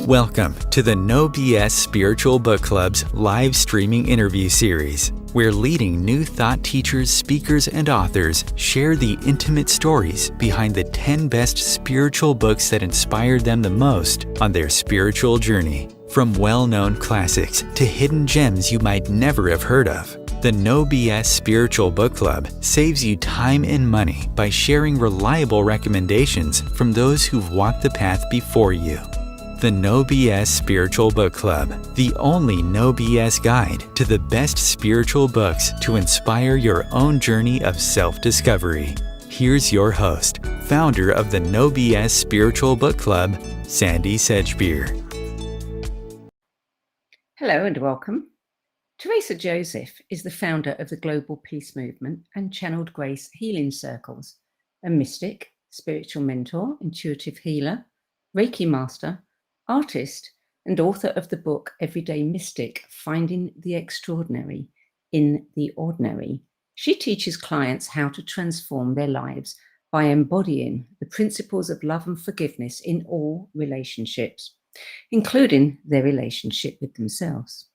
Welcome to the No BS Spiritual Book Club's live streaming interview series, where leading new thought teachers, speakers, and authors share the intimate stories behind the 10 best spiritual books that inspired them the most on their spiritual journey. From well-known classics to hidden gems you might never have heard of, the No BS Spiritual Book Club saves you time and money by sharing reliable recommendations from those who've walked the path before you. The No BS Spiritual Book Club, the only no BS guide to the best spiritual books to inspire your own journey of self-discovery. Here's your host, founder of the No BS Spiritual Book Club, Sandie Sedgbeer. Hello and welcome. Theresa Joseph is the founder of the Global Peace Movement and Channeled Grace Healing Circles, a mystic, spiritual mentor, intuitive healer, Reiki Master, artist, and author of the book Everyday Mystic, Finding the Extraordinary in the Ordinary. She teaches clients how to transform their lives by embodying the principles of love and forgiveness in all relationships, including their relationship with themselves.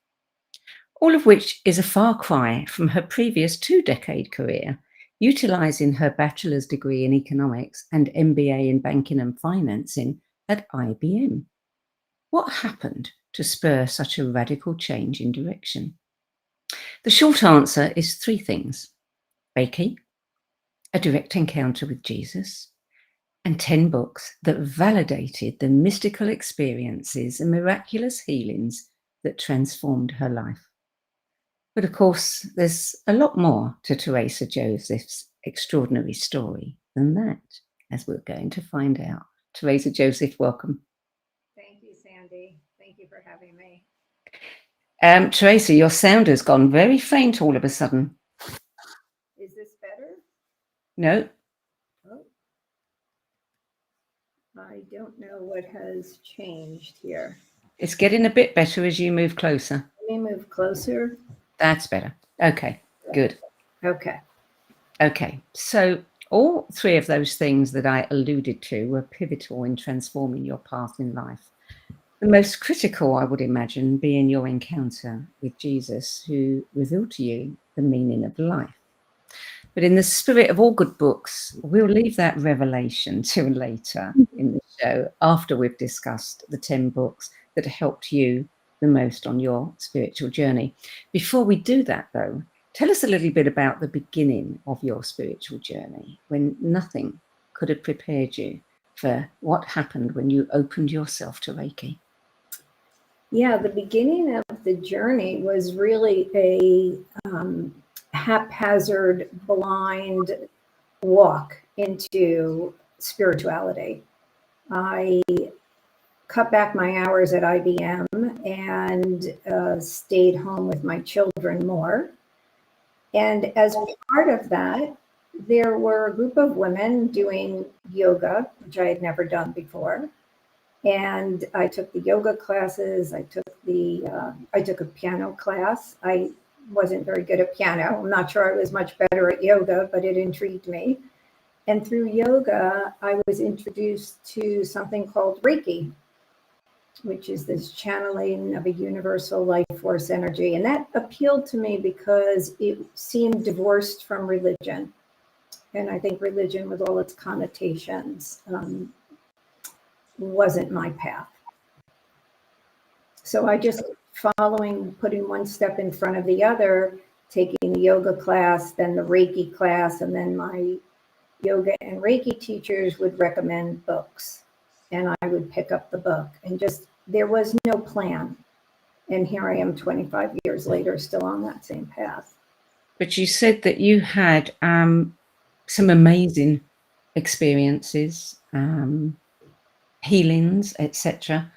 All of which is a far cry from her previous 2-decade career, utilizing her bachelor's degree in economics and MBA in banking and financing at IBM. What happened to spur such a radical change in direction? The short answer is 3 things: Reiki, a direct encounter with Jesus, and 10 books that validated the mystical experiences and miraculous healings that transformed her life. But of course, there's a lot more to Theresa Joseph's extraordinary story than that, as we're going to find out. Theresa Joseph, welcome. Thank you, Sandie. Thank you for having me. Theresa, your sound has gone very faint all of a sudden. Is this better? No. Oh. I don't know what has changed here. It's getting a bit better as you move closer. Let me move closer. That's better. Okay, good. Okay, so all 3 of those things that I alluded to were pivotal in transforming your path in life. The most critical, I would imagine, being your encounter with Jesus, who revealed to you the meaning of life. But in the spirit of all good books, we'll leave that revelation till later in the show, after we've discussed the 10 books that helped you the most on your spiritual journey. Before we do that, though, tell us a little bit about the beginning of your spiritual journey, when nothing could have prepared you for what happened when you opened yourself to Reiki. Yeah, the beginning of the journey was really a haphazard, blind walk into spirituality. I cut back my hours at IBM and stayed home with my children more. And as part of that, there were a group of women doing yoga, which I had never done before. And I took the yoga classes. I took a piano class. I wasn't very good at piano. I'm not sure I was much better at yoga, but it intrigued me. And through yoga, I was introduced to something called Reiki, which is this channeling of a universal life force energy. And that appealed to me because it seemed divorced from religion. And I think religion, with all its connotations, wasn't my path. So I just putting one step in front of the other, taking the yoga class, then the Reiki class, and then my yoga and Reiki teachers would recommend books. And I would pick up the book, and there was no plan. And here I am 25 years later, still on that same path. But you said that you had some amazing experiences, healings, etc.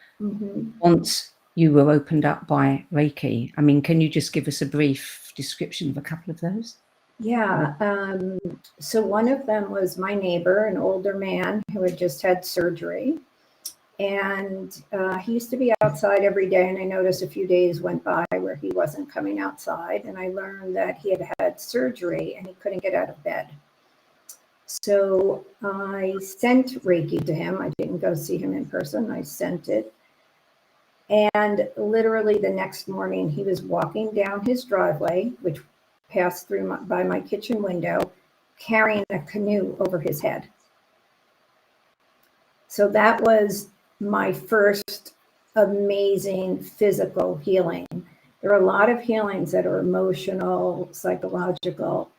Once you were opened up by Reiki. I mean, can you just give us a brief description of a couple of those? Yeah. So one of them was my neighbor, an older man who had just had surgery. And he used to be outside every day. And I noticed a few days went by where he wasn't coming outside. And I learned that he had had surgery and he couldn't get out of bed. So I sent Reiki to him. I didn't go see him in person. I sent it. And literally the next morning, he was walking down his driveway, which passed through by my kitchen window, carrying a canoe over his head. So that was my first amazing physical healing. There are a lot of healings that are emotional, psychological,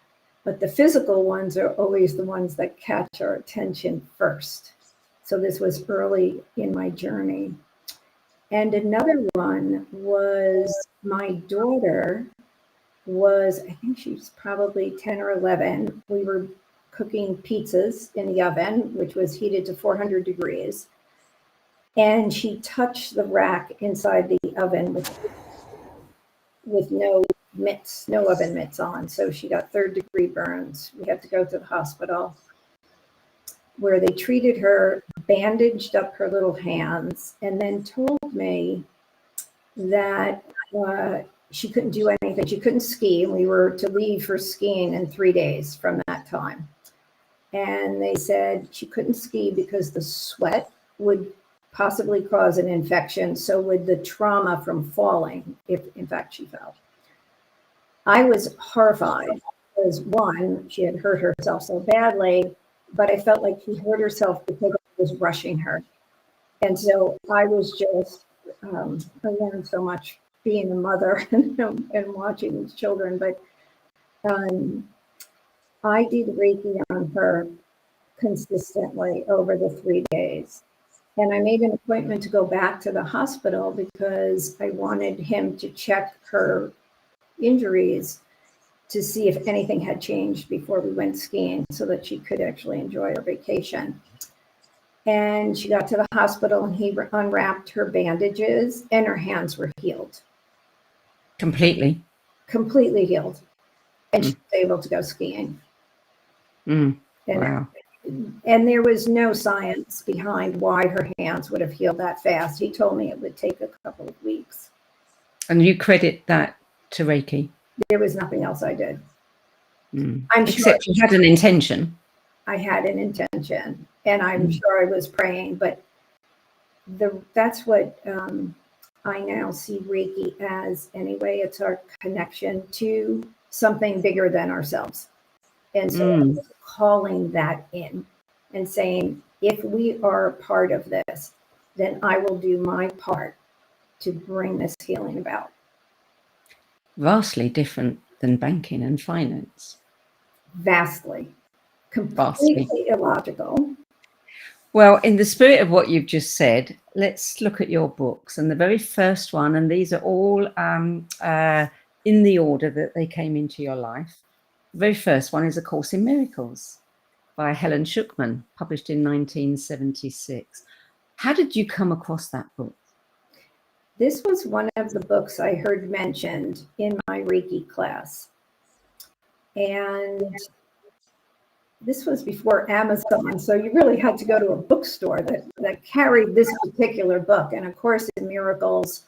but the physical ones are always the ones that catch our attention first. So this was early in my journey. And another one was my daughter was, I think she was probably 10 or 11. We were cooking pizzas in the oven, which was heated to 400 degrees. And she touched the rack inside the oven with no mitts, no oven mitts on. So she got 3rd-degree burns. We had to go to the hospital where they treated her, bandaged up her little hands, and then told me that she couldn't do anything. She couldn't ski, and we were to leave for skiing in 3 days from that time. And they said she couldn't ski because the sweat would possibly cause an infection. So would the trauma from falling, if in fact she fell. I was horrified because, one, she had hurt herself so badly, but I felt like she hurt herself because I was rushing her. And so I was just, I learned so much being a mother and watching these children. But I did Reiki on her consistently over the 3 days. And I made an appointment to go back to the hospital because I wanted him to check her injuries to see if anything had changed before we went skiing so that she could actually enjoy her vacation. And she got to the hospital and he unwrapped her bandages and her hands were healed. Completely Healed. And she was able to go skiing. Wow. And there was no science behind why her hands would have healed that fast. He told me it would take a couple of weeks. And you credit that to Reiki? There was nothing else I did. Except you had an intention. I had an intention, and I'm sure I was praying, but that's what I now see Reiki as anyway. It's our connection to something bigger than ourselves. And so I'm calling that in and saying, if we are a part of this, then I will do my part to bring this healing about. Vastly different than banking and finance. Vastly. Completely illogical. Well, in the spirit of what you've just said, let's look at your books. And the very first one, and these are all in the order that they came into your life. The very first one is A Course in Miracles by Helen Schucman, published in 1976. How did you come across that book? This was one of the books I heard mentioned in my Reiki class. And this was before Amazon, so you really had to go to a bookstore that carried this particular book. And A Course in Miracles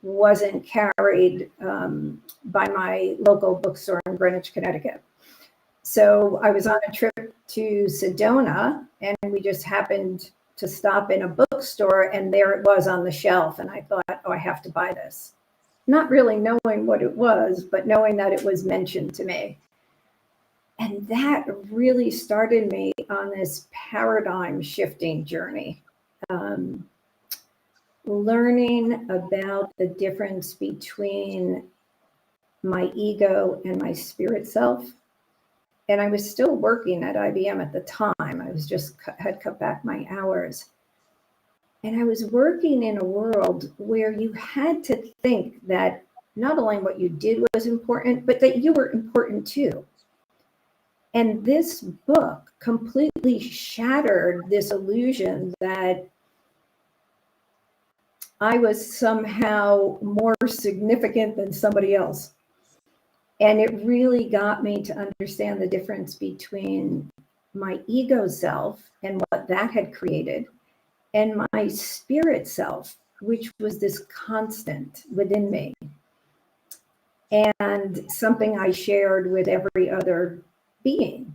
wasn't carried by my local bookstore in Greenwich, Connecticut. So I was on a trip to Sedona, and we just happened to stop in a bookstore, and there it was on the shelf. And I thought, oh, I have to buy this. Not really knowing what it was, but knowing that it was mentioned to me. And that really started me on this paradigm shifting journey. Learning about the difference between my ego and my spirit self. And I was still working at IBM at the time. I was had cut back my hours. And I was working in a world where you had to think that not only what you did was important, but that you were important too. And this book completely shattered this illusion that I was somehow more significant than somebody else. And it really got me to understand the difference between my ego self and what that had created, and my spirit self, which was this constant within me, and something I shared with every other being.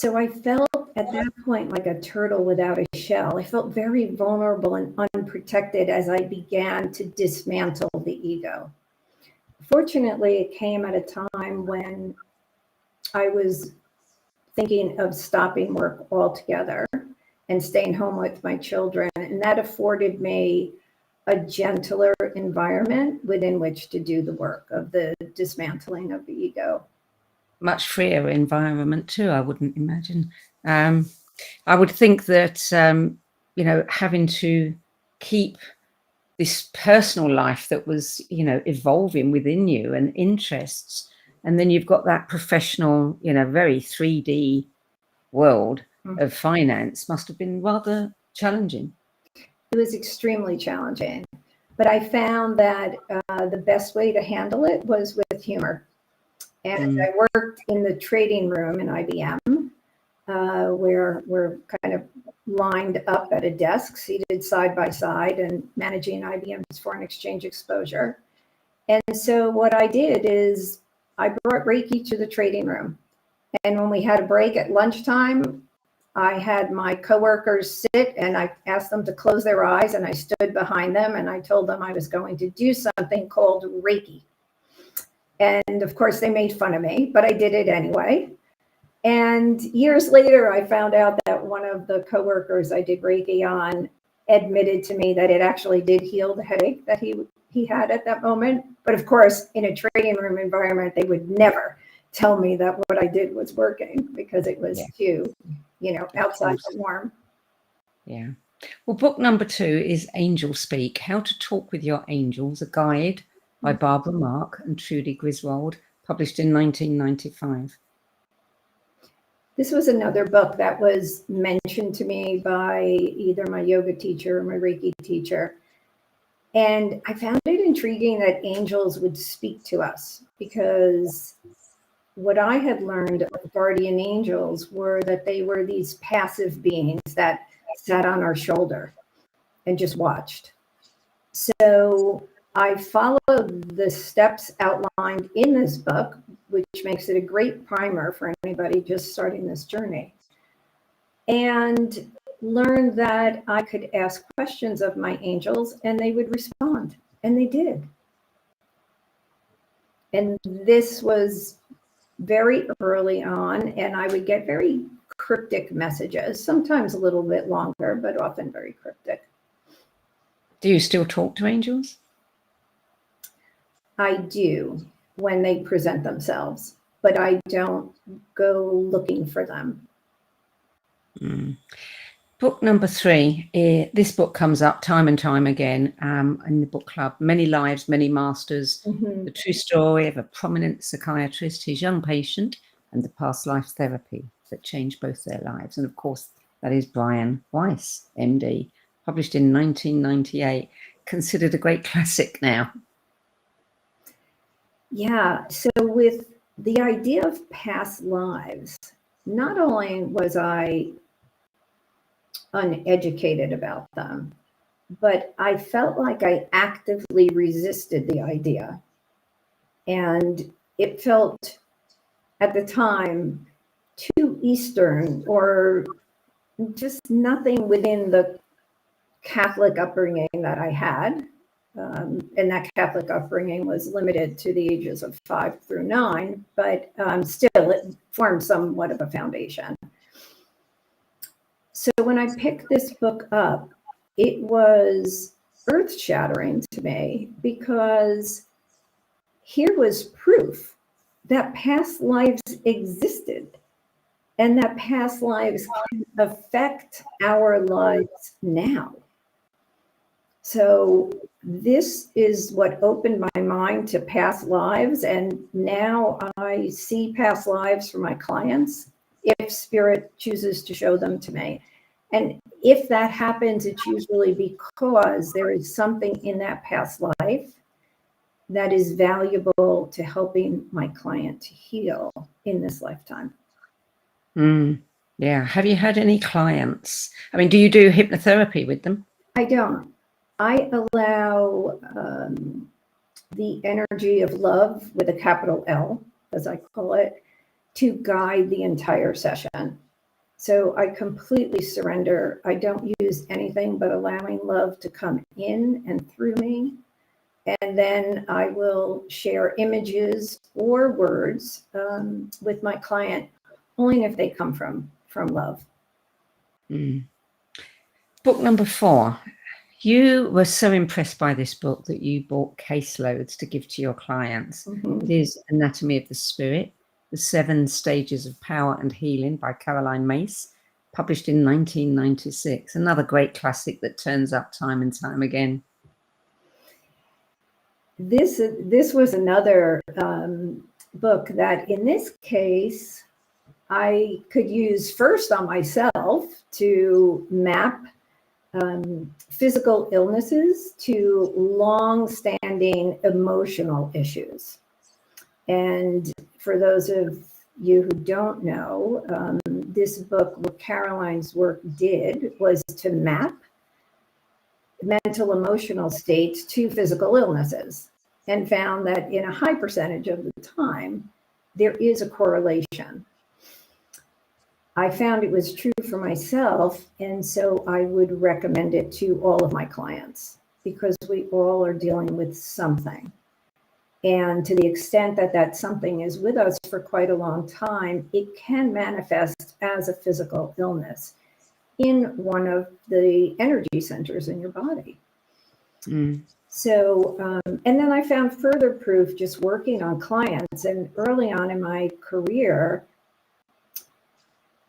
So I felt at that point like a turtle without a shell. I felt very vulnerable and unprotected as I began to dismantle the ego. Fortunately, it came at a time when I was thinking of stopping work altogether and staying home with my children. And that afforded me a gentler environment within which to do the work of the dismantling of the ego. Much freer environment too, I wouldn't imagine. I would think that, having to keep this personal life that was, evolving within you and interests, and then you've got that professional, very 3D world of finance must have been rather challenging. It was extremely challenging, but I found that the best way to handle it was with humor. And I worked in the trading room in IBM, where we're kind of lined up at a desk, seated side by side, and managing IBM's foreign exchange exposure. And so what I did is I brought Reiki to the trading room. And when we had a break at lunchtime, I had my coworkers sit and I asked them to close their eyes, and I stood behind them and I told them I was going to do something called Reiki. And of course, they made fun of me, but I did it anyway. And years later, I found out that one of the coworkers I did Reiki on admitted to me that it actually did heal the headache that he had at that moment. But of course, in a trading room environment, they would never tell me that what I did was working, because it was too, outside the norm. Yeah. Well, book number 2 is Angel Speak, How to Talk with Your Angels, a guide by Barbara Mark and Trudy Griswold, published in 1995. This was another book that was mentioned to me by either my yoga teacher or my Reiki teacher. And I found it intriguing that angels would speak to us, because what I had learned of guardian angels were that they were these passive beings that sat on our shoulder and just watched. So I followed the steps outlined in this book, which makes it a great primer for anybody just starting this journey, and learned that I could ask questions of my angels and they would respond, and they did. And this was very early on, and I would get very cryptic messages, sometimes a little bit longer, but often very cryptic. Do you still talk to angels? I do, when they present themselves, but I don't go looking for them. Book number 3, this book comes up time and time again in the book club. Many Lives, Many Masters, the true story of a prominent psychiatrist, his young patient, and the past life therapy that changed both their lives. And of course, that is Brian Weiss, MD, published in 1998, considered a great classic now. Yeah, so with the idea of past lives, not only was I uneducated about them, but I felt like I actively resisted the idea. And it felt at the time too Eastern, or just nothing within the Catholic upbringing that I had. And that Catholic upbringing was limited to the ages of 5 through 9, but still it formed somewhat of a foundation. So when I picked this book up, it was earth-shattering to me, because here was proof that past lives existed, and that past lives can affect our lives now. So this is what opened my mind to past lives, and now I see past lives for my clients if Spirit chooses to show them to me. And if that happens, it's usually because there is something in that past life that is valuable to helping my client to heal in this lifetime. Yeah. Have you had any clients? I mean, do you do hypnotherapy with them? I don't. I allow the energy of love, with a capital L, as I call it, to guide the entire session. So I completely surrender. I don't use anything but allowing love to come in and through me. And then I will share images or words with my client only if they come from love. Mm. Book number 4. You were so impressed by this book that you bought caseloads to give to your clients. Mhm. It is Anatomy of the Spirit, The 7 Stages of Power and Healing by Caroline Myss, published in 1996. Another great classic that turns up time and time again. This was another book that, in this case, I could use first on myself to map physical illnesses to long-standing emotional issues. And for those of you who don't know, this book, what Caroline's work did was to map mental emotional states to physical illnesses, and found that in a high percentage of the time, there is a correlation. I found it was true for myself, and so I would recommend it to all of my clients because we all are dealing with something. And to the extent that that something is with us for quite a long time, it can manifest as a physical illness in one of the energy centers in your body. Mm. So, and then I found further proof just working on clients. And early on in my career,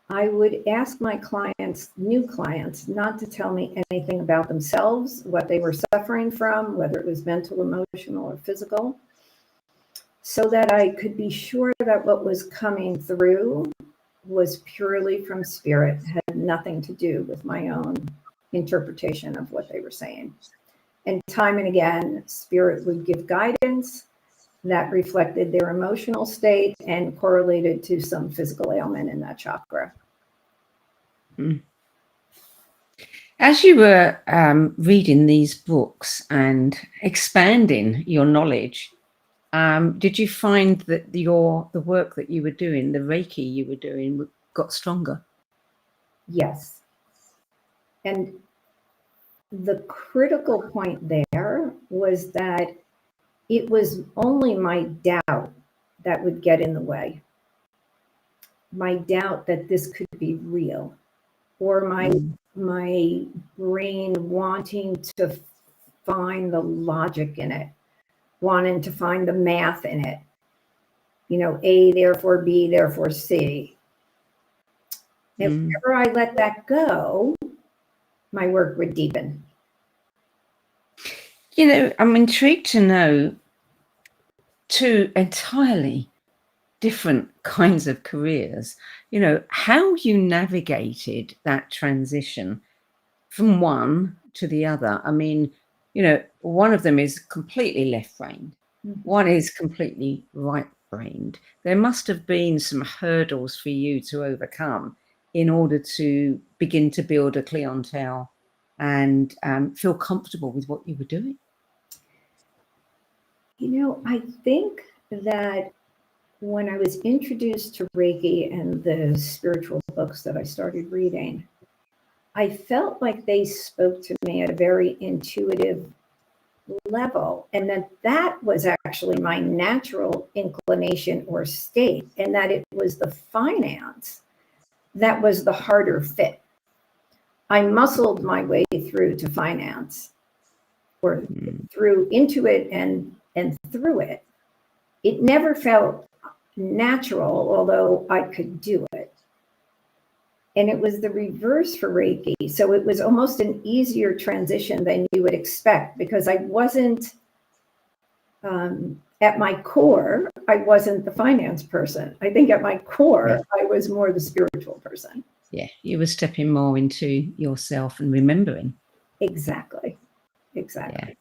I would ask my clients, new clients, not to tell me anything about themselves, what they were suffering from, whether it was mental, emotional, or physical, so that I could be sure that what was coming through was purely from spirit, had nothing to do with my own interpretation of what they were saying. And time and again, spirit would give guidance that reflected their emotional state and correlated to some physical ailment in that chakra. Mm. As you were reading these books and expanding your knowledge, did you find that the work that you were doing, the Reiki you were doing, got stronger? Yes. And the critical point there was that it was only my doubt that would get in the way. My doubt that this could be real, or my brain wanting to find the logic in it, wanting to find the math in it. You know, A, therefore B, therefore C. And whenever I let that go, my work would deepen. You know, I'm intrigued to know 2 entirely different kinds of careers, you know, how you navigated that transition from one to the other. I mean, you know, one of them is completely left-brained. One is completely right-brained. There must have been some hurdles for you to overcome in order to begin to build a clientele and feel comfortable with what you were doing. You know, I think that when I was introduced to Reiki and the spiritual books that I started reading, I felt like they spoke to me at a very intuitive level, and that was actually my natural inclination or state, and that it was the finance that was the harder fit. I muscled my way through to finance, or through into it and through it. It never felt natural, although I could do it. And it was the reverse for Reiki. So it was almost an easier transition than you would expect, because I wasn't, at my core, I wasn't the finance person. I think at my core, I was more the spiritual person. Yeah, you were stepping more into yourself and remembering. Exactly. Exactly.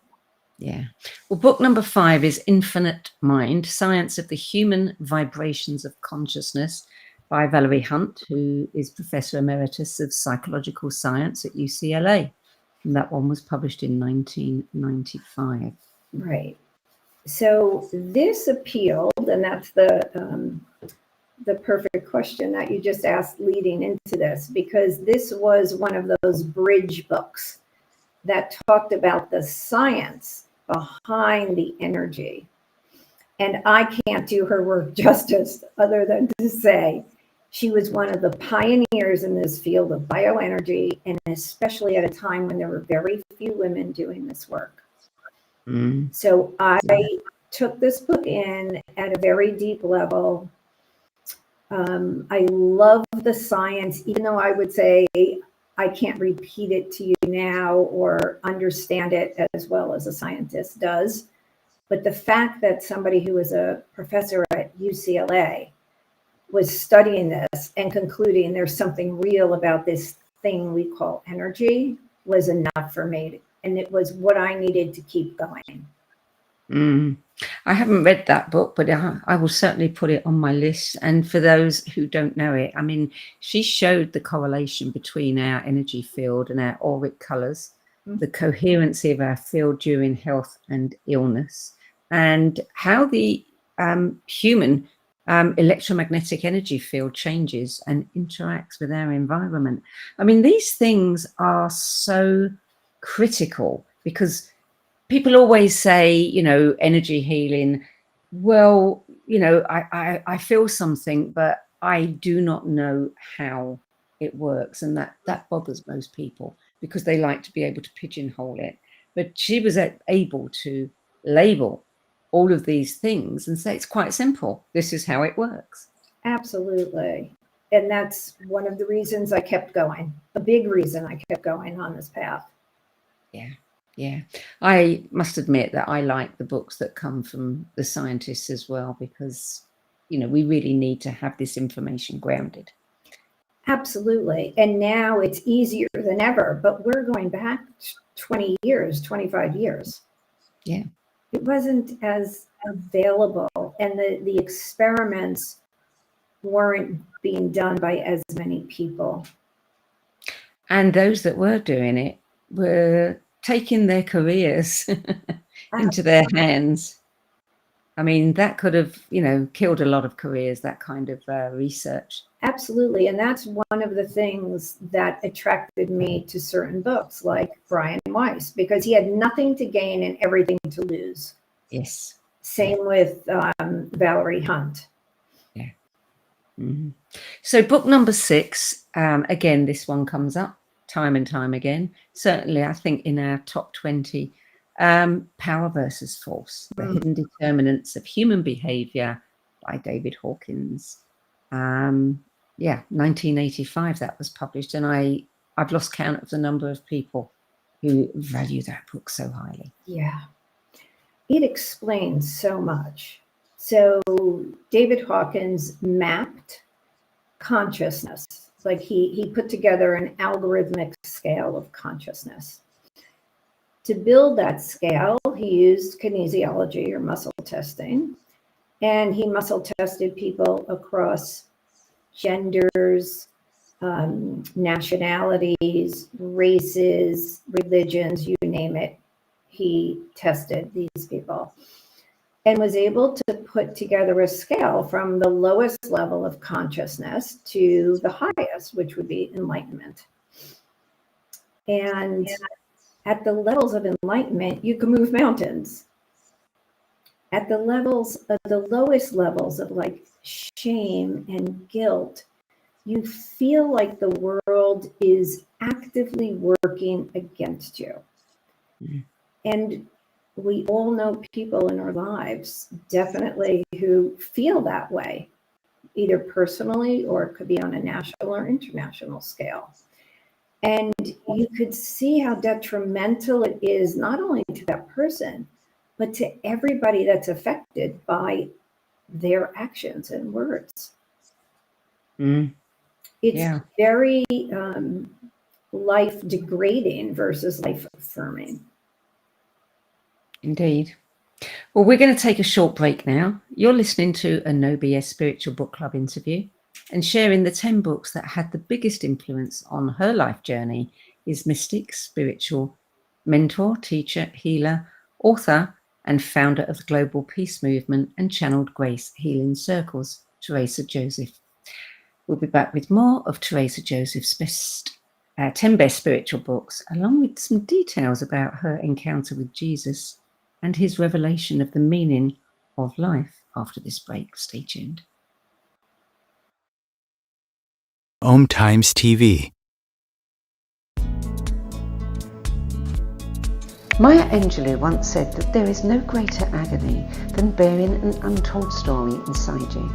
Yeah. Well, book number 5 is Infinite Mind, Science of the Human Vibrations of Consciousness by Valerie Hunt, who is Professor Emeritus of Psychological Science at UCLA. And that one was published in 1995. Right. So this appealed, and that's the the perfect question that you just asked leading into this, because this was one of those bridge books that talked about the science behind the energy. And I can't do her work justice other than to say she was one of the pioneers in this field of bioenergy, and especially at a time when there were very few women doing this work. So I took this book in at a very deep level. I love the science, even though I would say I can't repeat it to you now or understand it as well as a scientist does. But the fact that somebody who was a professor at UCLA was studying this and concluding there's something real about this thing we call energy was enough for me. And it was what I needed to keep going. I haven't read that book, but I will certainly put it on my list. And for those who don't know it, I mean, she showed the correlation between our energy field and our auric colors, the coherency of our field during health and illness, and how the human electromagnetic energy field changes and interacts with our environment. I mean, these things are so critical because people always say, you know, energy healing. Well, you know, I feel something, but I do not know how it works. And that bothers most people because they like to be able to pigeonhole it. But she was able to label all of these things and say, it's quite simple. This is how it works. Absolutely. And that's one of the reasons I kept going. A big reason I kept going on this path. Yeah. I must admit that I like the books that come from the scientists as well, because, you know, we really need to have this information grounded. Absolutely. And now it's easier than ever, but we're going back 20 years, 25 years. Yeah. It wasn't as available, and the experiments weren't being done by as many people. And those that were doing it were taking their careers into their hands. I mean, that could have, you know, killed a lot of careers, that kind of research. Absolutely. And that's one of the things that attracted me to certain books like Brian Weiss, because he had nothing to gain and everything to lose. Yes. Same with Valerie Hunt. Yeah. So book number 6, again, this one comes up time and time again. Certainly, I think in our top 20, Power versus Force, The Hidden Determinants of Human Behavior by David Hawkins. 1985 that was published, and I've lost count of the number of people who value that book so highly. Yeah. It explains so much. So David Hawkins mapped consciousness. Like he put together an algorithmic scale of consciousness. To build that scale, he used kinesiology or muscle testing, and he muscle tested people across genders, nationalities, races, religions, you name it. He tested these people and was able to put together a scale from the lowest level of consciousness to the highest, which would be enlightenment. And at the levels of enlightenment, you can move mountains. At the lowest levels of like shame and guilt, you feel like the world is actively working against you. And we all know people in our lives, definitely, who feel that way, either personally or it could be on a national or international scale. And you could see how detrimental it is, not only to that person, but to everybody that's affected by their actions and words. It's very life degrading versus life affirming. Indeed. Well, we're going to take a short break now. You're listening to a No BS Spiritual Book Club interview, and sharing the 10 books that had the biggest influence on her life journey is mystic, spiritual mentor, teacher, healer, author, and founder of the Global Peace Movement and Channeled Grace Healing Circles, Theresa Joseph. We'll be back with more of Theresa Joseph's 10 best spiritual books, along with some details about her encounter with Jesus and his revelation of the meaning of life after this break. Stay tuned. Om Times TV. Maya Angelou once said that there is no greater agony than bearing an untold story inside you.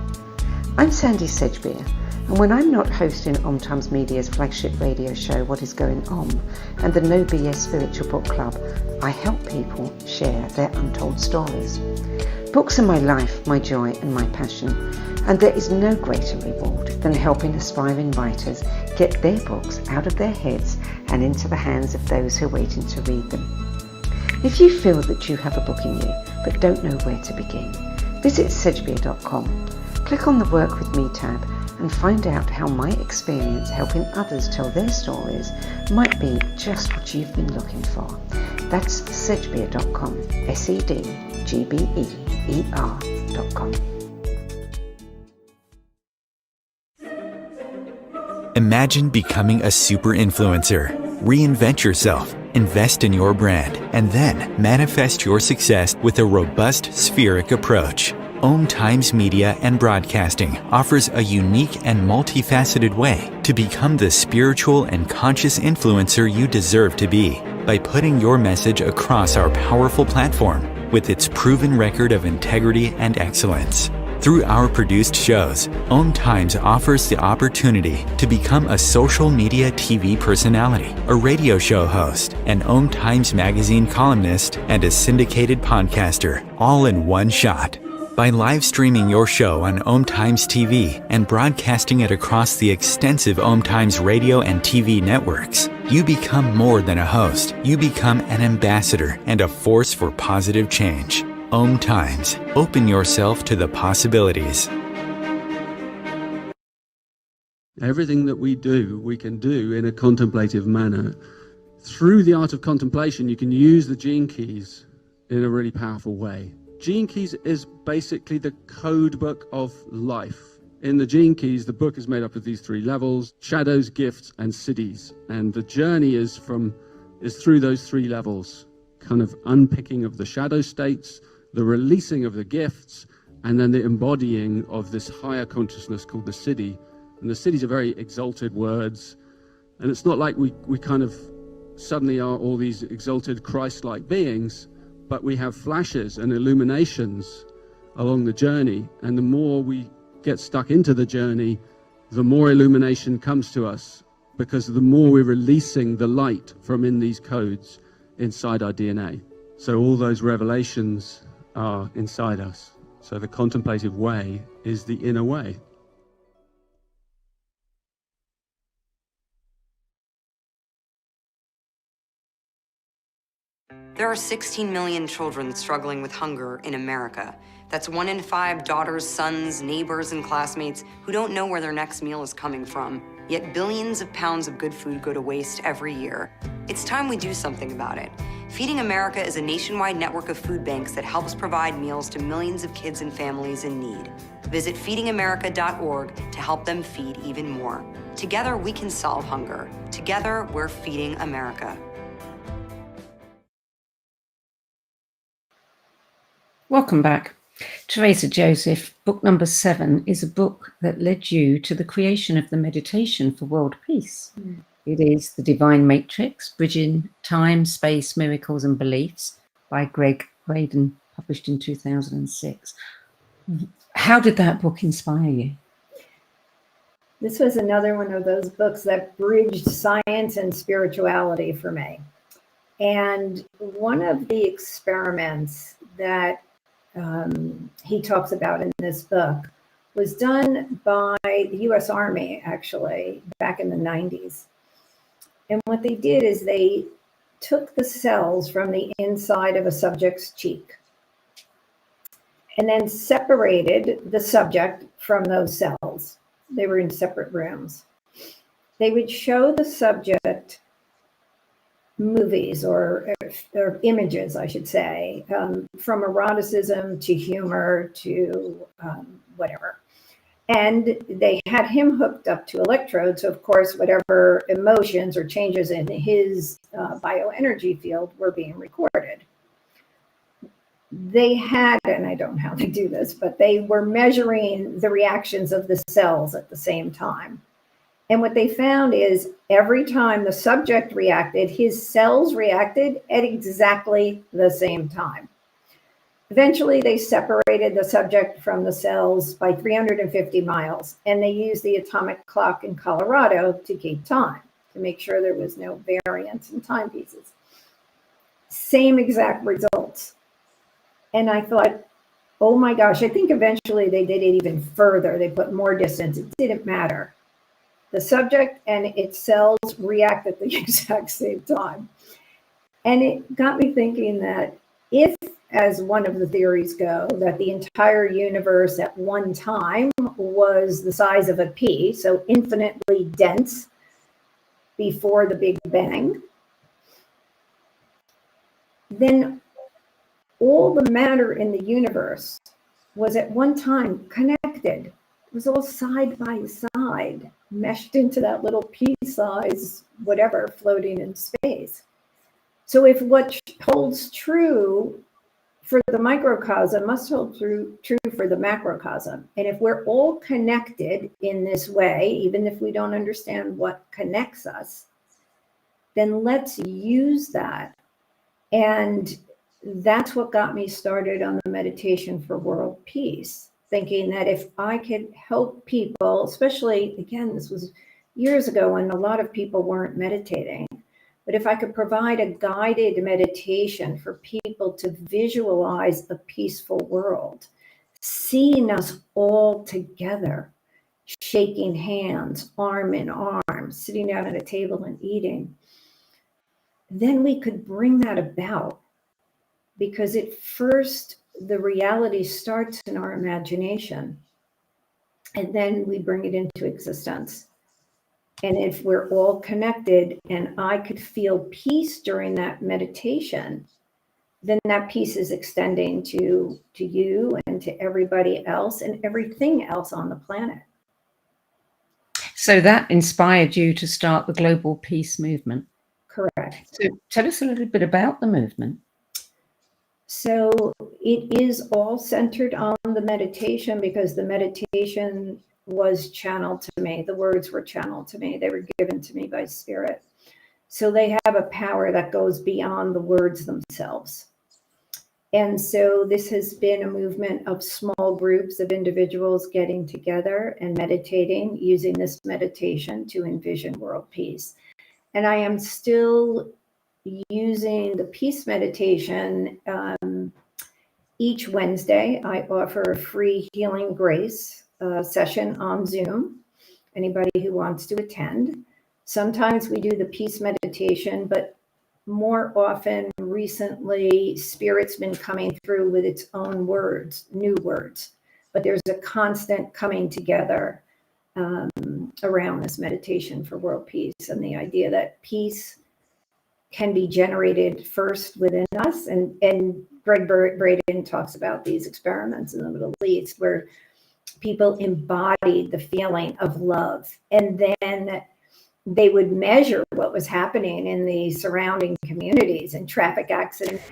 I'm Sandie Sedgbeer, and when I'm not hosting Om Times Media's flagship radio show What Is Going On and the No BS Spiritual Book Club, I help people share their untold stories. Books are my life, my joy and my passion, and there is no greater reward than helping aspiring writers get their books out of their heads and into the hands of those who are waiting to read them. If you feel that you have a book in you but don't know where to begin, visit sedgbeer.com, click on the Work With Me tab and find out how my experience helping others tell their stories might be just what you've been looking for. That's sedgbeer.com, sedgbeer.com. Imagine becoming a super influencer. Reinvent yourself, invest in your brand, and then manifest your success with a robust spheric approach. Om Times Media and Broadcasting offers a unique and multifaceted way to become the spiritual and conscious influencer you deserve to be by putting your message across our powerful platform with its proven record of integrity and excellence. Through our produced shows, Om Times offers the opportunity to become a social media TV personality, a radio show host, an Om Times magazine columnist, and a syndicated podcaster, all in one shot. By live streaming your show on Om Times TV and broadcasting it across the extensive Om Times radio and TV networks, you become more than a host. You become an ambassador and a force for positive change. Om Times. Open yourself to the possibilities. Everything that we do, we can do in a contemplative manner. Through the art of contemplation, you can use the gene keys in a really powerful way. Gene keys is basically the code book of life. In the gene keys, the book is made up of these three levels: shadows, gifts, and siddhis. And the journey is through those three levels, kind of unpicking of the shadow states, the releasing of the gifts, and then the embodying of this higher consciousness called the siddhi. And the siddhis are very exalted words. And it's not like we kind of suddenly are all these exalted Christ-like beings, but we have flashes and illuminations along the journey. And the more we get stuck into the journey, the more illumination comes to us, because the more we're releasing the light from in these codes inside our DNA. So all those revelations are inside us. So the contemplative way is the inner way. There are 16 million children struggling with hunger in America. That's 1 in 5 daughters, sons, neighbors, and classmates who don't know where their next meal is coming from. Yet billions of pounds of good food go to waste every year. It's time we do something about it. Feeding America is a nationwide network of food banks that helps provide meals to millions of kids and families in need. Visit feedingamerica.org to help them feed even more. Together, we can solve hunger. Together, we're feeding America. Welcome back. Theresa Joseph, book number 7, is a book that led you to the creation of the meditation for world peace. It is The Divine Matrix, Bridging Time, Space, Miracles and Beliefs by Greg Graydon, published in 2006. How did that book inspire you? This was another one of those books that bridged science and spirituality for me. And one of the experiments that he talks about in this book was done by the U.S. Army, actually, back in the 90s. And what they did is they took the cells from the inside of a subject's cheek and then separated the subject from those cells. They were in separate rooms. They would show the subject movies or images, I should say, from eroticism to humor to whatever. And they had him hooked up to electrodes. So of course, whatever emotions or changes in his bioenergy field were being recorded. They had, and I don't know how they do this, but they were measuring the reactions of the cells at the same time. And what they found is every time the subject reacted, his cells reacted at exactly the same time. Eventually, they separated the subject from the cells by 350 miles, and they used the atomic clock in Colorado to keep time, to make sure there was no variance in timepieces. Same exact results. And I thought, oh my gosh, I think eventually they did it even further. They put more distance. It didn't matter. The subject and its cells react at the exact same time. And it got me thinking that if, as one of the theories go, that the entire universe at one time was the size of a pea, so infinitely dense before the Big Bang, then all the matter in the universe was at one time connected. It was all side by side, meshed into that little pea size, whatever, floating in space. So if what holds true for the microcosm must hold true for the macrocosm. And if we're all connected in this way, even if we don't understand what connects us, then let's use that. And that's what got me started on the meditation for world peace, thinking that if I could help people, especially, again, this was years ago when a lot of people weren't meditating, but if I could provide a guided meditation for people to visualize a peaceful world, seeing us all together, shaking hands, arm in arm, sitting down at a table and eating, then we could bring that about. Because at first, the reality starts in our imagination, and then we bring it into existence. And if we're all connected and I could feel peace during that meditation, then that peace is extending to you and to everybody else and everything else on the planet. So that inspired you to start the global peace movement. Correct. So tell us a little bit about the movement. So it is all centered on the meditation, because the meditation was channeled to me. The words were channeled to me. They were given to me by spirit. So they have a power that goes beyond the words themselves. And so this has been a movement of small groups of individuals getting together and meditating, using this meditation to envision world peace. And I am still using the peace meditation. Each Wednesday, I offer a free healing grace session on Zoom. Anybody who wants to attend. Sometimes we do the peace meditation, but more often recently, Spirit's been coming through with its own words, new words. But there's a constant coming together around this meditation for world peace, and the idea that peace can be generated first within us. And Greg Braden talks about these experiments in the Middle East where people embodied the feeling of love, and then they would measure what was happening in the surrounding communities and traffic accidents.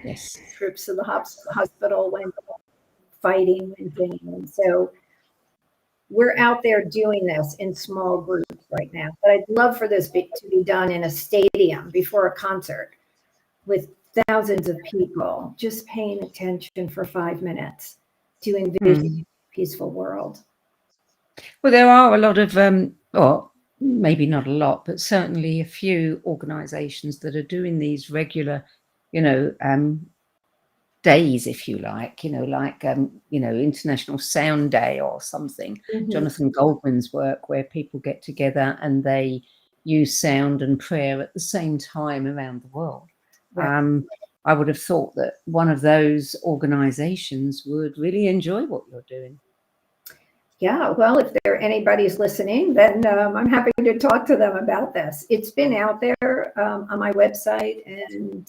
Yes. Trips to the hospital when fighting and things. And so we're out there doing this in small groups right now. But I'd love for this to be done in a stadium before a concert with thousands of people just paying attention for 5 minutes to envision a peaceful world. Well, there are a lot of, or maybe not a lot, but certainly a few organizations that are doing these regular, days, if you like, like International Sound Day or something. Mm-hmm. Jonathan Goldman's work, where people get together and they use sound and prayer at the same time around the world. Right. I would have thought that one of those organizations would really enjoy what you're doing. Yeah, well, if anybody's listening, then I'm happy to talk to them about this. It's been out there on my website, and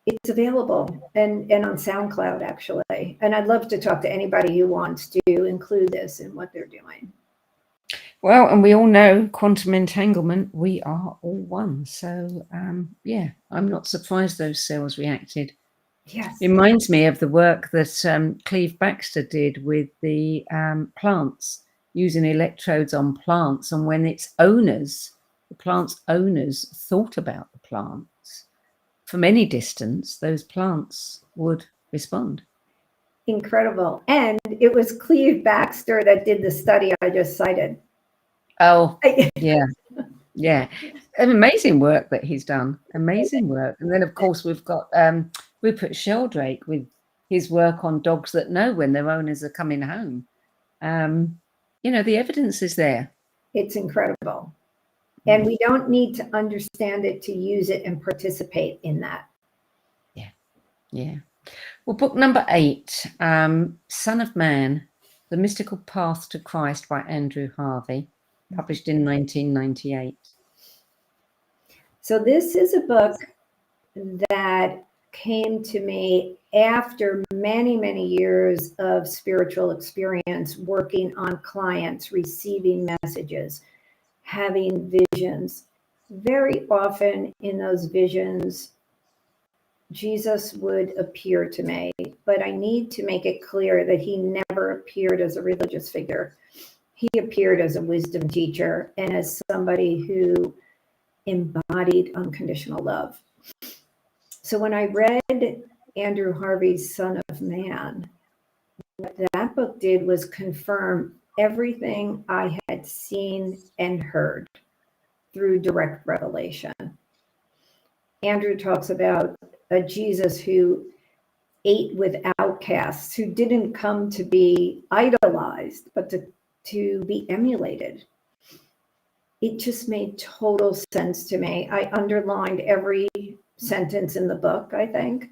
it's available and on SoundCloud, actually. And I'd love to talk to anybody who wants to include this in what they're doing. Well, and we all know quantum entanglement, we are all one. So, yeah, I'm not surprised those cells reacted. Yes. It reminds me of the work that Cleve Baxter did with the plants, using electrodes on plants. And when its owners, the plant's owners, thought about the plants from any distance, those plants would respond. Incredible. And it was Cleve Baxter that did the study I just cited. Oh, yeah. Yeah. Amazing work that he's done. Amazing work. And then, of course, we've got Rupert Sheldrake with his work on dogs that know when their owners are coming home. You know, the evidence is there. It's incredible. And we don't need to understand it to use it and participate in that. Yeah. Yeah. Well, book number 8, Son of Man, The Mystical Path to Christ by Andrew Harvey, published in 1998. So this is a book that came to me after many, many years of spiritual experience, working on clients, receiving messages, having visions. Very often in those visions, Jesus would appear to me, but I need to make it clear that he never appeared as a religious figure. He appeared as a wisdom teacher and as somebody who embodied unconditional love. So when I read Andrew Harvey's Son of Man, what that book did was confirm everything I had seen and heard through direct revelation. Andrew talks about a Jesus who ate with outcasts, who didn't come to be idolized, but to be emulated. It just made total sense to me. I underlined every sentence in the book, I think.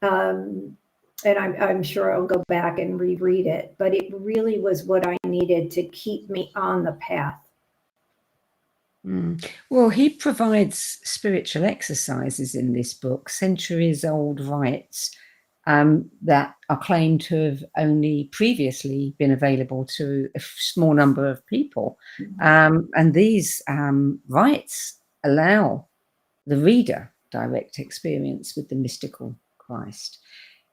And I'm sure I'll go back and reread it, but it really was what I needed to keep me on the path. Well, he provides spiritual exercises in this book, centuries-old rites that are claimed to have only previously been available to a small number of people. And these rites allow the reader direct experience with the mystical Christ.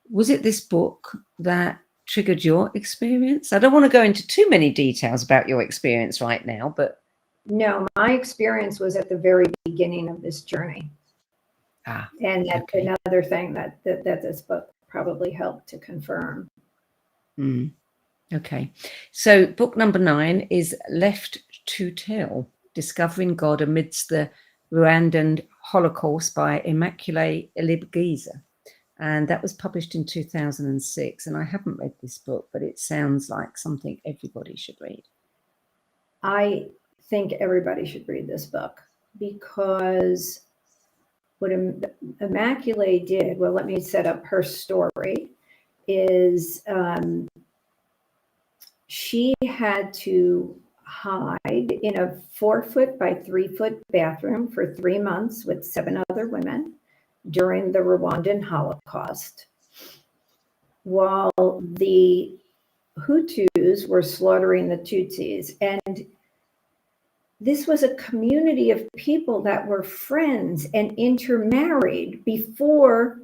Was it this book that triggered your experience? I don't want to go into too many details about your experience right now, but no, my experience was at the very beginning of this journey. And that's okay. Another thing that this book probably helped to confirm. Okay. So book number 9 is Left to Tell, Discovering God Amidst the Rwandan Holocaust by Immaculée Elibgiza. And that was published in 2006. And I haven't read this book, but it sounds like something everybody should read. I think everybody should read this book, because what Immaculée did, well, let me set up her story, is she had to hide in a 4-foot by 3-foot bathroom for 3 months with 7 other women during the Rwandan Holocaust, while the Hutus were slaughtering the Tutsis. And this was a community of people that were friends and intermarried before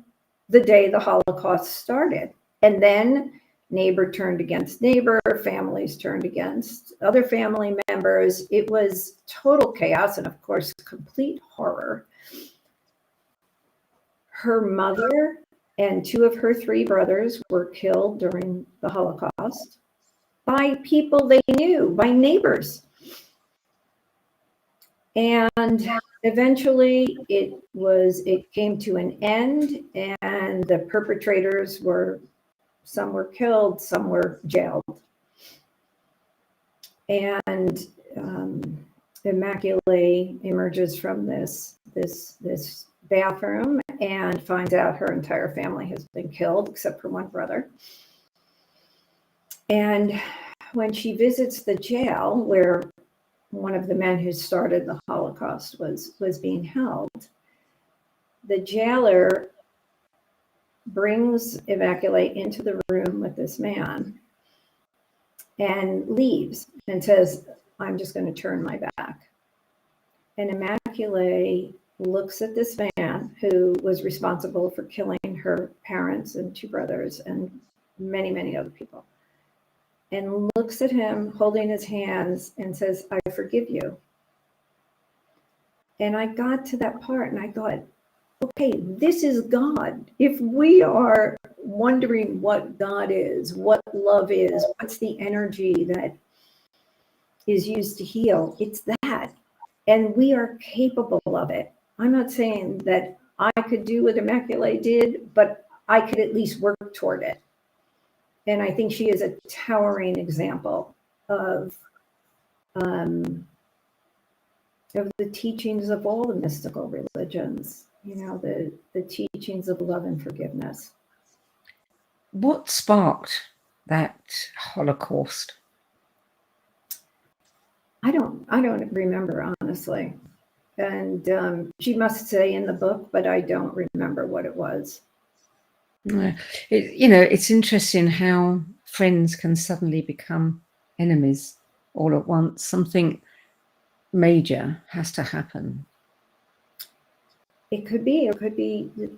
the day the Holocaust started. And then neighbor turned against neighbor, families turned against other family members. It was total chaos and, of course, complete horror. Her mother and 2 of her 3 brothers were killed during the Holocaust by people they knew, by neighbors. And eventually it came to an end, and the perpetrators some were killed, some were jailed. And Immaculée emerges from this bathroom and finds out her entire family has been killed except for 1 brother. And when she visits the jail where one of the men who started the Holocaust was being held, the jailer brings Immaculate into the room with this man and leaves and says, I'm just going to turn my back. And Immaculate looks at this man who was responsible for killing her parents and 2 brothers and many, many other people, and looks at him holding his hands and says, I forgive you. And I got to that part and I thought, okay, this is God. If we are wondering what God is, what love is, what's the energy that is used to heal, it's that. And we are capable of it. I'm not saying that I could do what Immaculate did, but I could at least work toward it. And I think she is a towering example of the teachings of all the mystical religions, you know, the teachings of love and forgiveness. What sparked that Holocaust? I don't remember, honestly. And she must say in the book, but I don't remember what it was. It's interesting how friends can suddenly become enemies all at once. Something major has to happen. It could be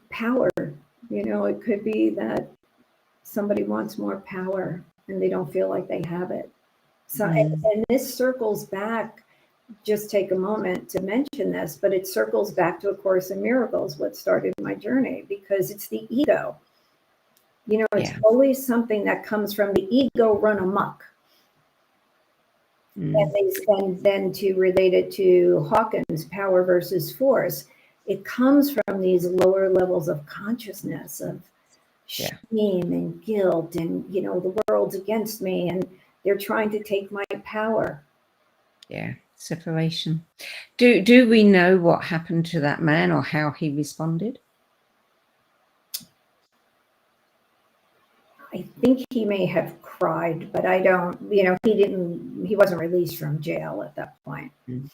power. You know, it could be that somebody wants more power and they don't feel like they have it. So, and this circles back, just take a moment to mention this, but it circles back to A Course in Miracles, what started my journey, because it's the ego. You know, it's always something that comes from the ego run amok. And then to relate it to Hawkins, power versus force, it comes from these lower levels of consciousness of shame and guilt and, you know, the world's against me and they're trying to take my power. Yeah, separation. Do we know what happened to that man or how he responded? I think he may have cried, but I don't, you know, he wasn't released from jail at that point. It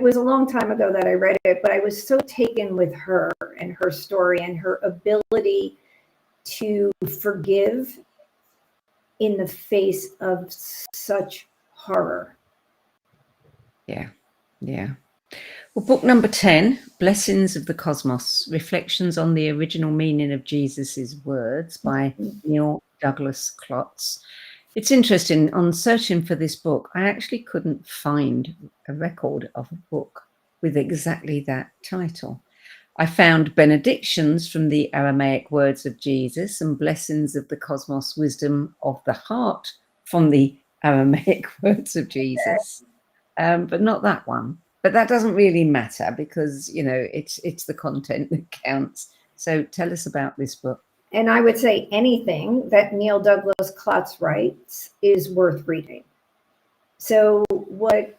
was a long time ago that I read it, but I was so taken with her and her story and her ability to forgive in the face of such horror. Yeah. Well, book number 10, Blessings of the Cosmos, Reflections on the Original Meaning of Jesus's Words by Neil Douglas Klotz. It's interesting, on searching for this book, I actually couldn't find a record of a book with exactly that title. I found Benedictions from the Aramaic Words of Jesus and Blessings of the Cosmos, Wisdom of the Heart from the Aramaic Words of Jesus, but not that one. But that doesn't really matter because, you know, it's the content that counts. So tell us about this book. And I would say anything that Neil Douglas Klotz writes is worth reading. So what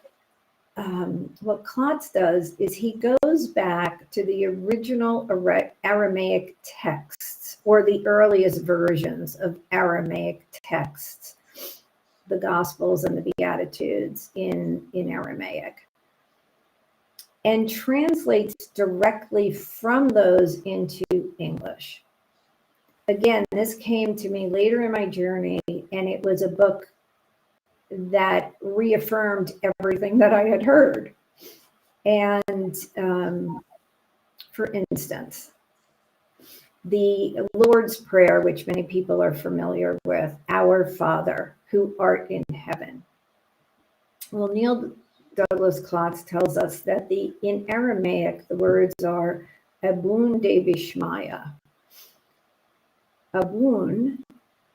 Klotz does is he goes back to the original Aramaic texts, or the earliest versions of Aramaic texts, the Gospels and the Beatitudes in Aramaic, and translates directly from those into English. Again, this came to me later in my journey, and it was a book that reaffirmed everything that I had heard. And for instance, the Lord's Prayer, which many people are familiar with, Our Father, who art in heaven. Well, Neil Douglas Klotz tells us that in Aramaic, the words are Abun de Bishmaya. Abun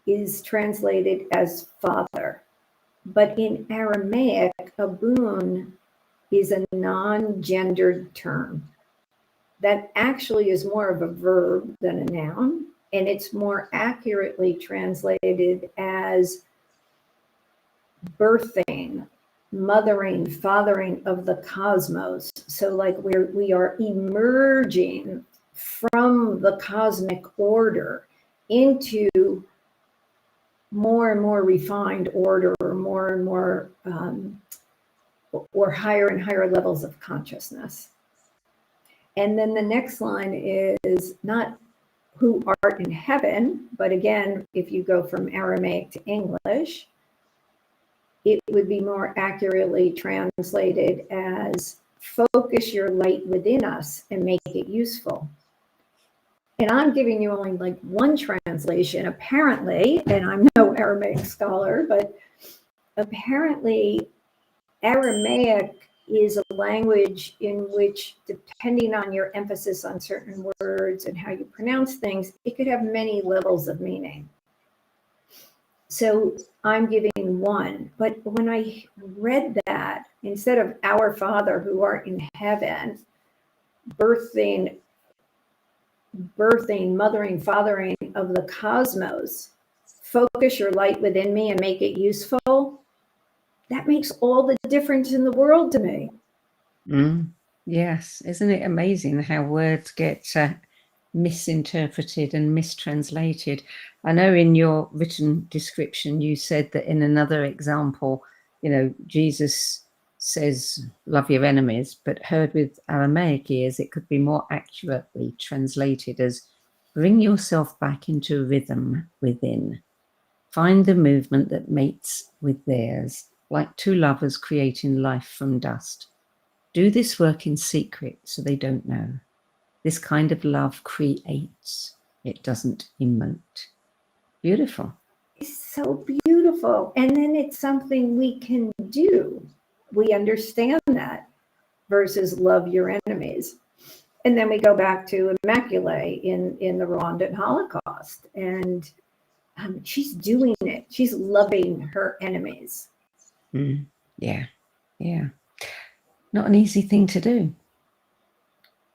is translated as father, but in Aramaic, Abun is a non-gendered term that actually is more of a verb than a noun, and it's more accurately translated as birthing, mothering, fathering of the cosmos. So like we are emerging from the cosmic order into more and more refined order, or more and more or higher and higher levels of consciousness. And then the next line is not who art in heaven, but again, if you go from Aramaic to English, it would be more accurately translated as focus your light within us and make it useful. And I'm giving you only like one translation, apparently, and I'm no Aramaic scholar, but apparently Aramaic is a language in which, depending on your emphasis on certain words and how you pronounce things, it could have many levels of meaning. So I'm giving one, but when I read that, instead of our Father who art in heaven, birthing, mothering, fathering of the cosmos, focus your light within me and make it useful, that makes all the difference in the world to me. Yes, isn't it amazing how words get misinterpreted and mistranslated? I know in your written description you said that in another example, Jesus says love your enemies, but heard with Aramaic ears it could be more accurately translated as bring yourself back into rhythm within, find the movement that mates with theirs, like two lovers creating life from dust. Do this work in secret so they don't know. This kind of love creates, it doesn't emote. Beautiful. It's so beautiful. And then it's something we can do. We understand that versus love your enemies. And then we go back to Immaculée in the Rwandan Holocaust. And she's doing it. She's loving her enemies. Yeah. Not an easy thing to do,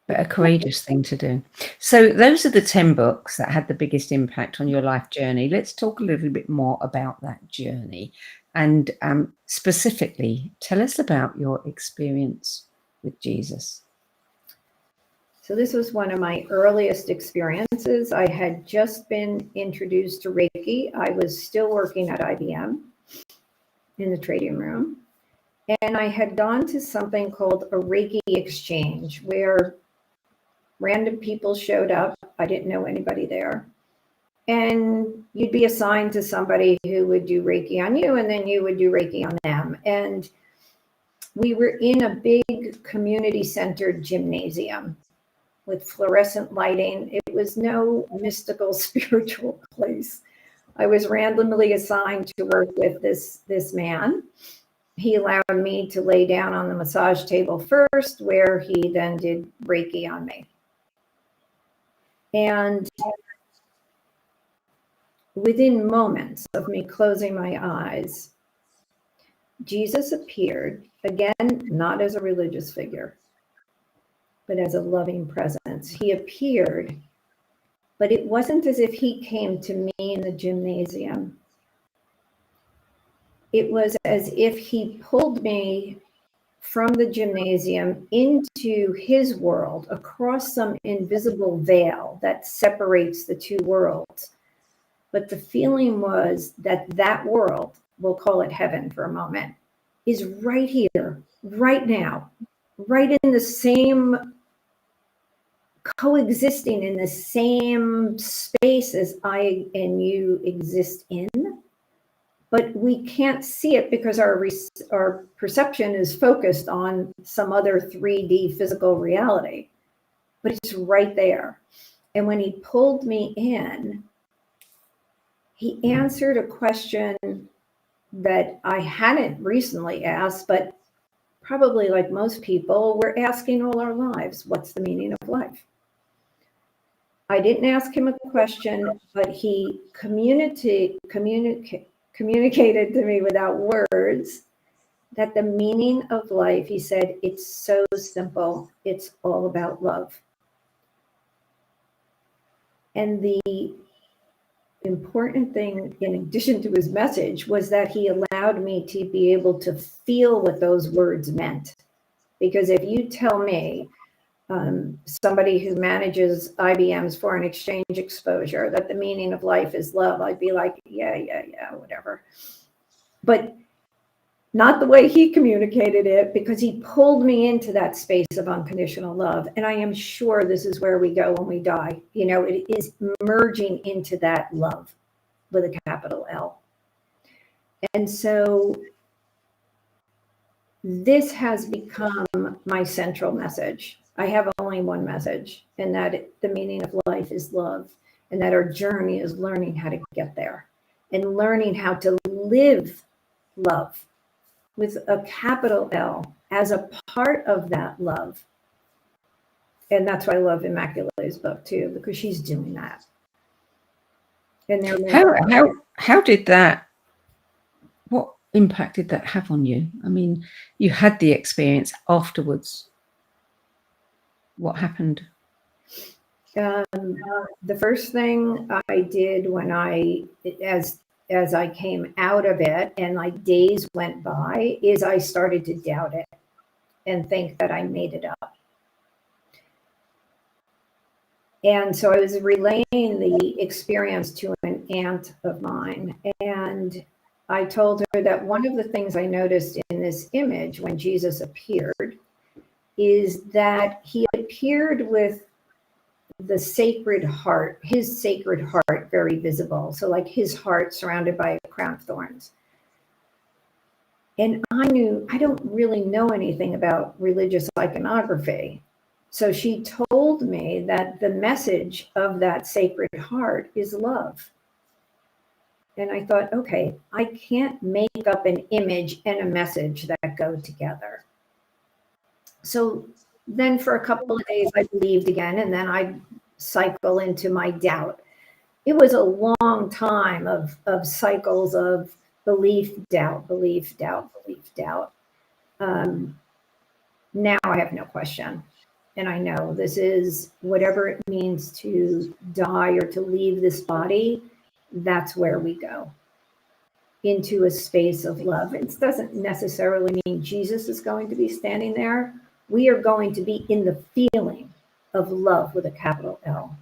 but a courageous thing to do. So those are the 10 books that had the biggest impact on your life journey. Let's talk a little bit more about that journey. And specifically, tell us about your experience with Jesus. So this was one of my earliest experiences. I had just been introduced to Reiki. I was still working at IBM in the trading room. And I had gone to something called a Reiki exchange where random people showed up. I didn't know anybody there. And you'd be assigned to somebody who would do Reiki on you, and then you would do Reiki on them. And we were in a big community-centered gymnasium with fluorescent lighting. It was no mystical spiritual place. I was randomly assigned to work with this man. He allowed me to lay down on the massage table first, where he then did Reiki on me. And within moments of me closing my eyes, Jesus appeared, again, not as a religious figure, but as a loving presence. He appeared, but it wasn't as if he came to me in the gymnasium. It was as if he pulled me from the gymnasium into his world, across some invisible veil that separates the two worlds. But the feeling was that world, we'll call it heaven for a moment, is right here, right now, right in the same, coexisting in the same space as I and you exist in. But we can't see it because our perception is focused on some other 3D physical reality. But it's right there. And when he pulled me in, he answered a question that I hadn't recently asked, but probably like most people, we're asking all our lives, what's the meaning of life? I didn't ask him a question, but he communicated to me without words that the meaning of life, he said, it's so simple. It's all about love. And the important thing, in addition to his message, was that he allowed me to be able to feel what those words meant. Because if you tell me, somebody who manages IBM's foreign exchange exposure, that the meaning of life is love, I'd be like, yeah, whatever. But not the way he communicated it, because he pulled me into that space of unconditional love. And I am sure this is where we go when we die. You know, it is merging into that love with a capital L. And so this has become my central message. I have only one message, and that the meaning of life is love, and that our journey is learning how to get there and learning how to live love with a capital L as a part of that love. And that's why I love Immaculate's book too, because she's doing that. And how did that, what impact did that have on you? I mean, you had the experience afterwards. What happened? The first thing I did when as I came out of it and like days went by is I started to doubt it and think that I made it up. And so I was relaying the experience to an aunt of mine, and I told her that one of the things I noticed in this image when Jesus appeared is that he appeared with the sacred heart, his sacred heart, very visible. So like his heart surrounded by a crown of thorns. And I knew, I don't really know anything about religious iconography. So she told me that the message of that sacred heart is love. And I thought, okay, I can't make up an image and a message that go together. So then for a couple of days, I believed again, and then I'd cycle into my doubt. It was a long time of cycles of belief, doubt, belief, doubt, belief, doubt. Now I have no question. And I know this is whatever it means to die or to leave this body, that's where we go, into a space of love. It doesn't necessarily mean Jesus is going to be standing there. We are going to be in the feeling of love with a capital L.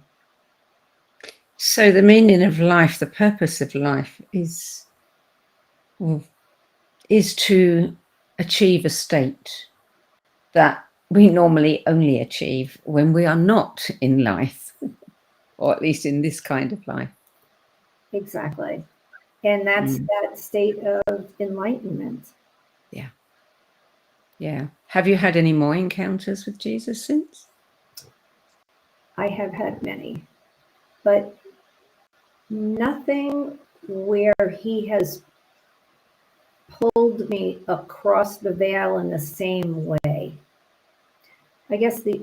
So the meaning of life, the purpose of life is to achieve a state that we normally only achieve when we are not in life, or at least in this kind of life. Exactly. And that's that state of enlightenment. Yeah. Yeah. Have you had any more encounters with Jesus since? I have had many, but nothing where he has pulled me across the veil in the same way. I guess the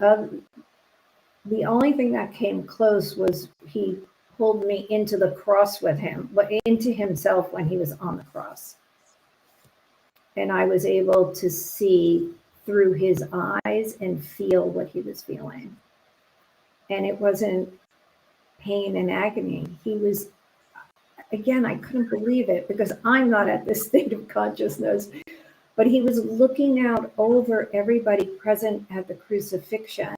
only thing that came close was he pulled me into the cross with him, but into himself when he was on the cross. And I was able to see through his eyes and feel what he was feeling. And it wasn't pain and agony. He was, again, I couldn't believe it because I'm not at this state of consciousness, but he was looking out over everybody present at the crucifixion.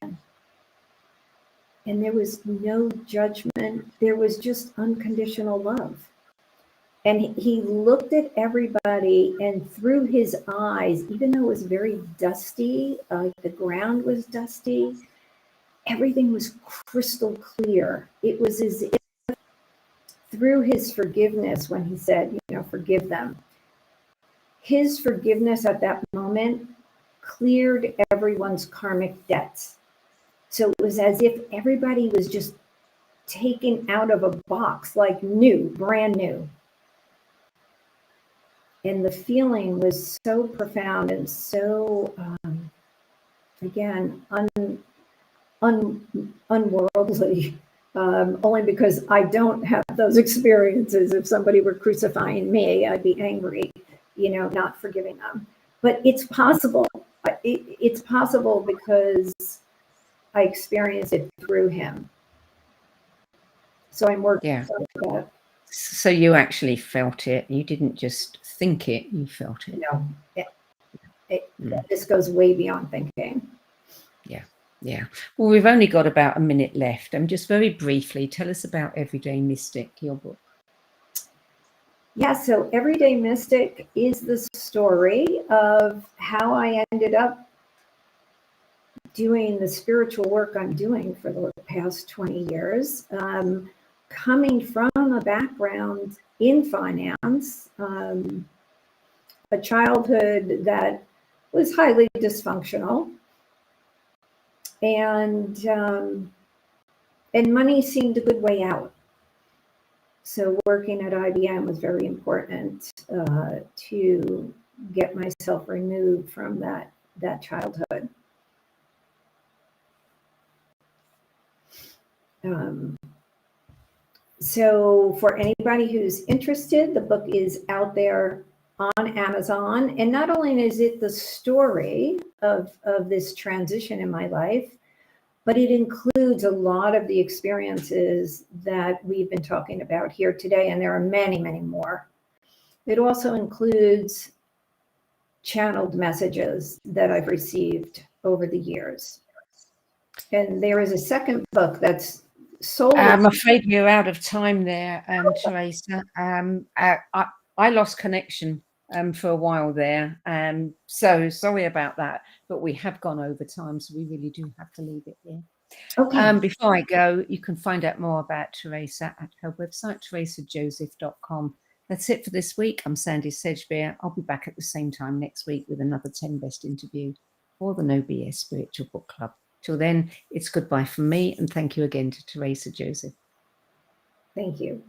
And there was no judgment. There was just unconditional love. And he looked at everybody, and through his eyes, even though it was very dusty, the ground was dusty, everything was crystal clear. It was as if through his forgiveness, when he said, forgive them, his forgiveness at that moment cleared everyone's karmic debts. So it was as if everybody was just taken out of a box, like new, brand new. And the feeling was so profound and so, again, unworldly, only because I don't have those experiences. If somebody were crucifying me, I'd be angry, not forgiving them. But it's possible. It's possible because I experienced it through him. So I'm working on that. So you actually felt it. You didn't just think it, you felt it. No, this goes way beyond thinking. Yeah. Well, we've only got about a minute left. And just very briefly, tell us about Everyday Mystic, your book. Yeah, so Everyday Mystic is the story of how I ended up doing the spiritual work I'm doing for the past 20 years. Coming from a background in finance, a childhood that was highly dysfunctional, and money seemed a good way out. So working at IBM was very important to get myself removed from that childhood. So for anybody who's interested, the book is out there on Amazon. And not only is it the story of this transition in my life, but it includes a lot of the experiences that we've been talking about here today. And there are many, many more. It also includes channeled messages that I've received over the years. And there is a second book that's solely... I'm afraid you're out of time there, Theresa. I lost connection for a while there. So sorry about that, but we have gone over time, so we really do have to leave it here. Okay. Before I go, you can find out more about Theresa at her website, theresajoseph.com. That's it for this week. I'm Sandie Sedgbeer. I'll be back at the same time next week with another 10 Best interview for the No BS Spiritual Book Club. Till then, it's goodbye from me, and thank you again to Theresa Joseph. Thank you.